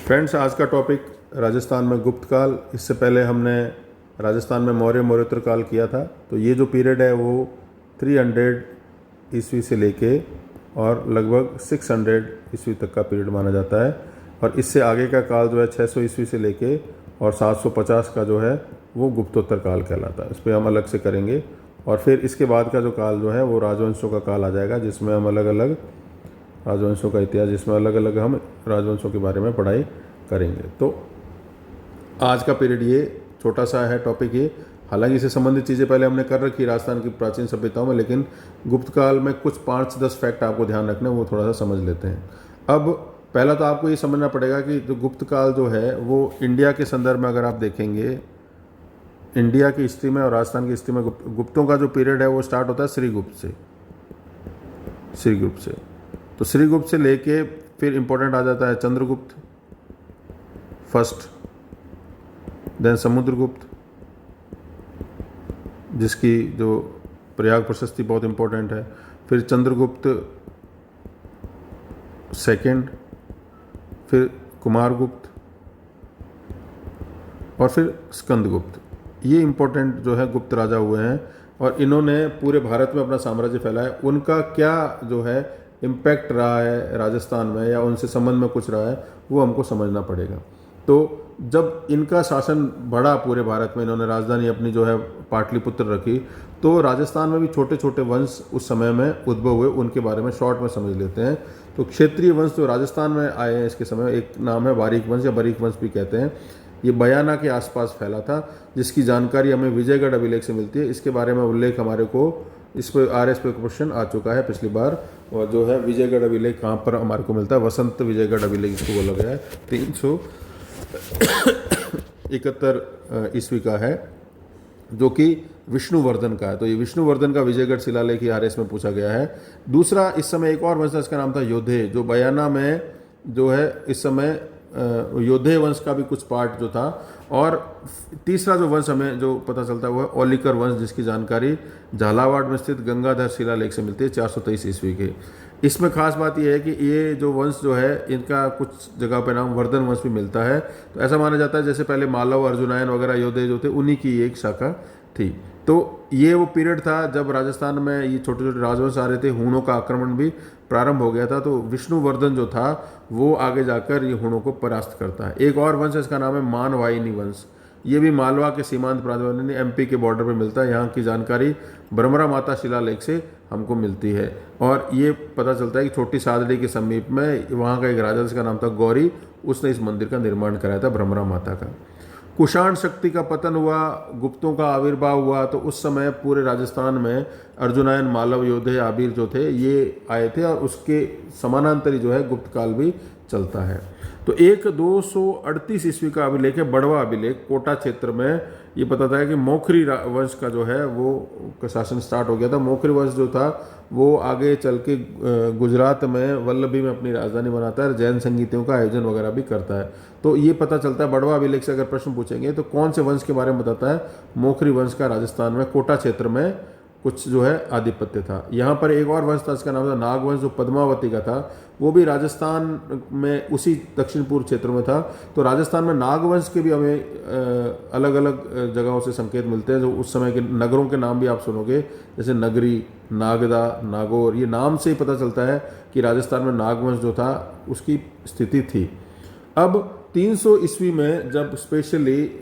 Friends, आज का topic Rajasthan में गुप्त काल। इससे पहले हमने राजस्थान में मौर्योत्तर काल किया था। तो ये जो पीरियड है वो 300 ईस्वी से लेके और लगभग 600 ईस्वी तक का पीरियड माना जाता है। और इससे आगे का काल जो है 600 ईस्वी से लेके और 750 का जो है वो गुप्तोत्तर काल कहलाता है। इस पर हम अलग से करेंगे। और फिर इसके बाद का जो काल जो है वो राजवंशों का काल आ जाएगा, जिसमें हम अलग अलग राजवंशों का इतिहास, जिसमें अलग अलग हम राजवंशों के बारे में पढ़ाई करेंगे। तो आज का पीरियड ये छोटा सा है टॉपिक ये। हालांकि इससे संबंधित चीज़ें पहले हमने कर रखी राजस्थान की प्राचीन सभ्यताओं में, लेकिन गुप्त काल में कुछ 5-10 फैक्ट आपको ध्यान रखना है, वो थोड़ा सा समझ लेते हैं। अब पहला तो आपको ये समझना पड़ेगा कि जो गुप्त काल जो है वो इंडिया के संदर्भ में अगर आप देखेंगे, इंडिया की हिस्ट्री में और राजस्थान की हिस्ट्री में गुप्तों का जो पीरियड है वो स्टार्ट होता है श्रीगुप्त से। तो श्रीगुप्त से लेके फिर इंपॉर्टेंट आ जाता है चंद्रगुप्त फर्स्ट, देन समुद्रगुप्त, जिसकी जो प्रयाग प्रशस्ति बहुत इंपॉर्टेंट है, फिर चंद्रगुप्त सेकंड, फिर कुमारगुप्त और फिर स्कंदगुप्त। ये इंपॉर्टेंट जो है गुप्त राजा हुए हैं और इन्होंने पूरे भारत में अपना साम्राज्य फैलाया। उनका क्या जो है इम्पैक्ट रहा है राजस्थान में या उनसे संबंध में कुछ रहा है, वो हमको समझना पड़ेगा। तो जब इनका शासन बढ़ा पूरे भारत में, इन्होंने राजधानी अपनी जो है पाटलिपुत्र रखी, तो राजस्थान में भी छोटे छोटे वंश उस समय में उद्भव हुए। उनके बारे में शॉर्ट में समझ लेते हैं। तो क्षेत्रीय वंश जो राजस्थान में आए हैं इसके समय, एक नाम है बारीक वंश या बरीक वंश भी कहते हैं। ये बयाना के आसपास फैला था, जिसकी जानकारी हमें विजयगढ़ अभिलेख से मिलती है। इसके बारे में उल्लेख हमारे को इस पर RS पे क्वेश्चन आ चुका है पिछली बार। और जो है विजयगढ़ अभिलेख कहाँ पर हमारे को मिलता है, वसंत विजयगढ़ अभिलेख इसको बोला गया है, 371 ईस्वी का है, जो कि विष्णुवर्धन का है। तो ये विष्णुवर्धन का विजयगढ़ शिलालेख RS में पूछा गया है। दूसरा, इस समय एक और वंश था, इसका नाम था योधे, जो बयाना में जो है इस समय योधे वंश का भी कुछ पार्ट जो था। और तीसरा जो वंश हमें जो पता चलता है वो है ओलिकर वंश, जिसकी जानकारी झालावाड़ में स्थित गंगाधर शिलालेख से मिलती है 423 ईस्वी के। इसमें खास बात यह है कि ये जो वंश जो है इनका कुछ जगह पे नाम वर्धन वंश भी मिलता है। तो ऐसा माना जाता है जैसे पहले मालव, अर्जुनायन वगैरह योधे जो थे उन्हीं की एक शाखा थी। तो ये वो पीरियड था जब राजस्थान में ये छोटे छोटे राजवंश आ रहे थे। हूणों का आक्रमण भी प्रारंभ हो गया था। तो विष्णुवर्धन जो था वो आगे जाकर ये हूणों को परास्त करता है। एक और वंश है, इसका नाम है मानवाहिनी वंश। ये भी मालवा के सीमांत प्रांत में MP के बॉर्डर पर मिलता है। यहाँ की जानकारी भ्रमरा माता शिलालेख से हमको मिलती है। और ये पता चलता है कि छोटी सादड़ी के समीप में वहाँ का एक राजा जिसका नाम था गौरी, उसने इस मंदिर का निर्माण कराया था भ्रमरा माता का। कुषाण शक्ति का पतन हुआ, गुप्तों का आविर्भाव हुआ, तो उस समय पूरे राजस्थान में अर्जुनायन, मालव, योधे, आबिर जो थे ये आए थे। और उसके समानांतरी जो है गुप्त काल भी चलता है। तो एक 238 ईस्वी का अभिलेख है, बड़वा अभिलेख, कोटा क्षेत्र में। ये बताता है कि मोखरी वंश का जो है वो का शासन स्टार्ट हो गया था। मोखरी वंश जो था वो आगे चल के गुजरात में वल्लभी में अपनी राजधानी बनाता है, जैन संगीतों का आयोजन वगैरह भी करता है। तो ये पता चलता है बड़वा अभिलेख से। अगर प्रश्न पूछेंगे तो कौन से वंश के बारे में बताता है, मोखरी वंश का राजस्थान में कोटा क्षेत्र में कुछ जो है आधिपत्य था। यहाँ पर एक और वंश था, इसका नाम था नागवंश, जो पद्मावती का था। वो भी राजस्थान में उसी दक्षिण पूर्व क्षेत्र में था। तो राजस्थान में नागवंश के भी हमें अलग अलग जगहों से संकेत मिलते हैं। जो उस समय के नगरों के नाम भी आप सुनोगे, जैसे नगरी, नागदा, नागौर। ये नाम से ही पता चलता है कि राजस्थान में नागवंश जो था उसकी स्थिति थी। अब 300 ईस्वी में जब स्पेशली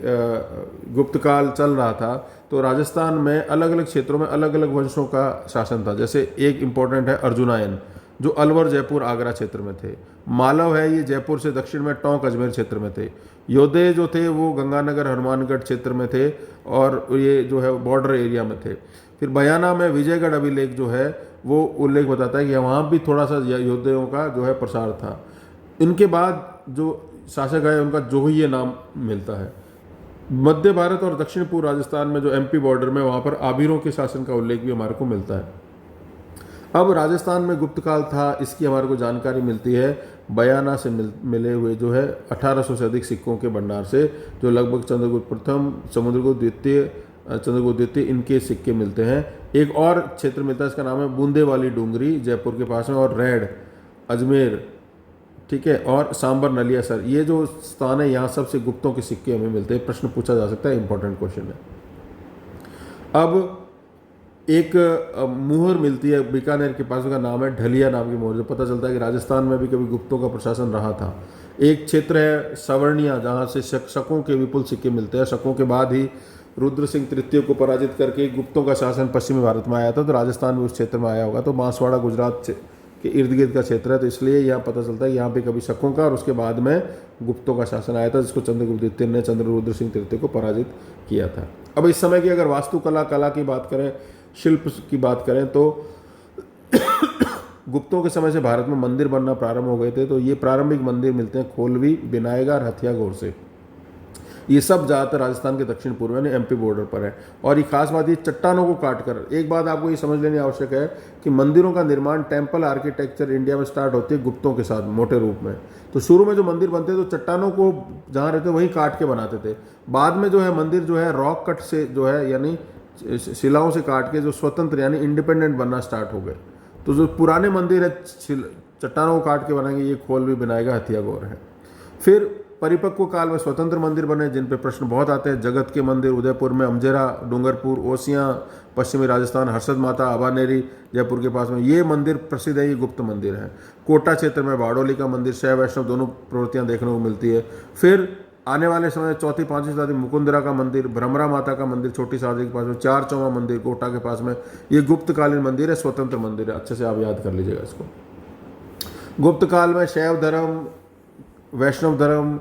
गुप्त काल चल रहा था, तो राजस्थान में अलग अलग क्षेत्रों में अलग अलग वंशों का शासन था। जैसे एक इम्पॉर्टेंट है अर्जुनायन, जो अलवर, जयपुर, आगरा क्षेत्र में थे। मालव है, ये जयपुर से दक्षिण में टोंक, अजमेर क्षेत्र में थे। योधे जो थे वो गंगानगर, हनुमानगढ़ क्षेत्र में थे और ये जो है बॉर्डर एरिया में थे। फिर बयाना में विजयगढ़ अभिलेख जो है वो उल्लेख बताता है कि वहाँ भी थोड़ा सा योधेयों का जो है प्रसार था। इनके बाद जो शासक है उनका जोहिए नाम मिलता है। मध्य भारत और दक्षिण पूर्व राजस्थान में जो MP बॉर्डर में, वहाँ पर आबिरों के शासन का उल्लेख भी हमारे को मिलता है। अब राजस्थान में गुप्त काल था, इसकी हमारे को जानकारी मिलती है बयाना से मिले हुए जो है 1800 से अधिक सिक्कों के भंडार से, जो लगभग चंद्रगुप्त प्रथम, चंद्रगुप्त द्वितीय इनके सिक्के मिलते हैं। एक और क्षेत्र मिलता है, इसका नाम है बूंदे वाली डूंगरी, जयपुर के पास में, और रेड, अजमेर, ठीक है, और सांबर नलियासर, ये जो स्थान है यहाँ सबसे गुप्तों के सिक्के हमें मिलते हैं। प्रश्न पूछा जा सकता है, इंपॉर्टेंट क्वेश्चन है। अब एक मुहर मिलती है बीकानेर के पास, उसका नाम है ढलिया नाम की मुहर, जो पता चलता है कि राजस्थान में भी कभी गुप्तों का प्रशासन रहा था। एक क्षेत्र है सवर्णिया, जहाँ से शकों के विपुल सिक्के मिलते हैं। शकों के बाद ही रुद्र सिंह तृतीय को पराजित करके गुप्तों का शासन पश्चिमी भारत में आया था, तो राजस्थान भी उस क्षेत्र में आया होगा। तो बांसवाड़ा गुजरात के इर्द गिर्द का क्षेत्र है, तो इसलिए यहाँ पता चलता है यहाँ पे कभी शकों का और उसके बाद में गुप्तों का शासन आया था, जिसको चंद्रगुप्त द्वितीय ने चंद्ररुद्र सिंह तृतीय को पराजित किया था। अब इस समय की अगर वास्तुकला कला की बात करें, शिल्प की बात करें, तो गुप्तों के समय से भारत में मंदिर बनना प्रारंभ हो गए थे। तो ये प्रारंभिक मंदिर मिलते हैं खोलवी, बिनायगा और हथियागोर से। ये सब ज़्यादातर राजस्थान के दक्षिण पूर्व यानी एमपी बॉर्डर पर है। और ये खास बात, ये चट्टानों को काटकर, एक बात आपको ये समझ लेनी आवश्यक है कि मंदिरों का निर्माण, टेम्पल आर्किटेक्चर इंडिया में स्टार्ट होती है गुप्तों के साथ मोटे रूप में। तो शुरू में जो मंदिर बनते तो चट्टानों को जहाँ रहते वहीं काट के बनाते थे। बाद में जो है मंदिर जो है रॉक कट से जो है यानी शिलाओं से काट के जो स्वतंत्र यानी इंडिपेंडेंट बनना स्टार्ट हो गए। तो जो पुराने मंदिर है चट्टानों को काट के बनाएंगे, ये खोलवी, बिनायगा, हथियागोर है। फिर परिपक्व काल में स्वतंत्र मंदिर बने, जिन पे प्रश्न बहुत आते हैं। जगत के मंदिर उदयपुर में, अमजेरा, डूंगरपुर, ओसियां पश्चिमी राजस्थान, हर्षद माता, अबानेरी जयपुर के पास में, ये मंदिर प्रसिद्ध है, ये गुप्त मंदिर है। कोटा क्षेत्र में बारडोली का मंदिर, शैव वैष्णव दोनों प्रवृत्तियां देखने को मिलती है। फिर आने वाले समय चौथी पांचवी शताब्दी मुकुंदरा का मंदिर, भ्रमरा माता का मंदिर छोटी सादी के पास में, चार चौवा मंदिर कोटा के पास में, ये गुप्तकालीन मंदिर है, स्वतंत्र मंदिर है। अच्छे से आप याद कर लीजिएगा इसको। गुप्त काल में शैव धर्म, वैष्णव धर्म,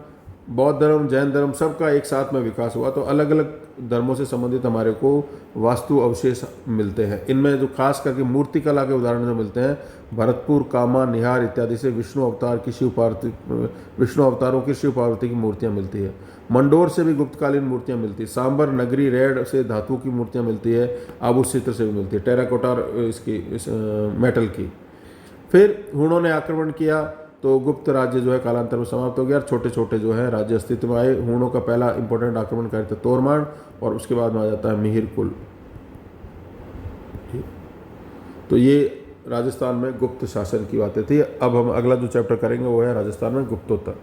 बौद्ध धर्म, जैन धर्म, सबका एक साथ में विकास हुआ। तो अलग अलग धर्मों से संबंधित हमारे को वास्तु अवशेष मिलते हैं। इनमें जो खास करके मूर्ति कला के उदाहरण जो मिलते हैं, भरतपुर, कामा, निहार इत्यादि से विष्णु अवतारों की शिव पार्वती की मूर्तियाँ मिलती है। मंडोर से भी गुप्तकालीन मूर्तियाँ मिलती है। सांबर, नगरी, रेड से धातु की मूर्तियाँ मिलती है। आभूष चित्र से भी मिलती है, टेराकोटा इसकी मेटल की। फिर हुणों ने आक्रमण किया तो गुप्त राज्य जो है कालांतर में समाप्त हो गया। छोटे छोटे जो है राज्य अस्तित्व में आए। हुणों का पहला इंपॉर्टेंट आक्रमणकारी था तोरमान, और उसके बाद में आ जाता है मिहिर कुल। तो ये राजस्थान में गुप्त शासन की बातें थी। अब हम अगला जो चैप्टर करेंगे वो है राजस्थान में गुप्तोत्तर।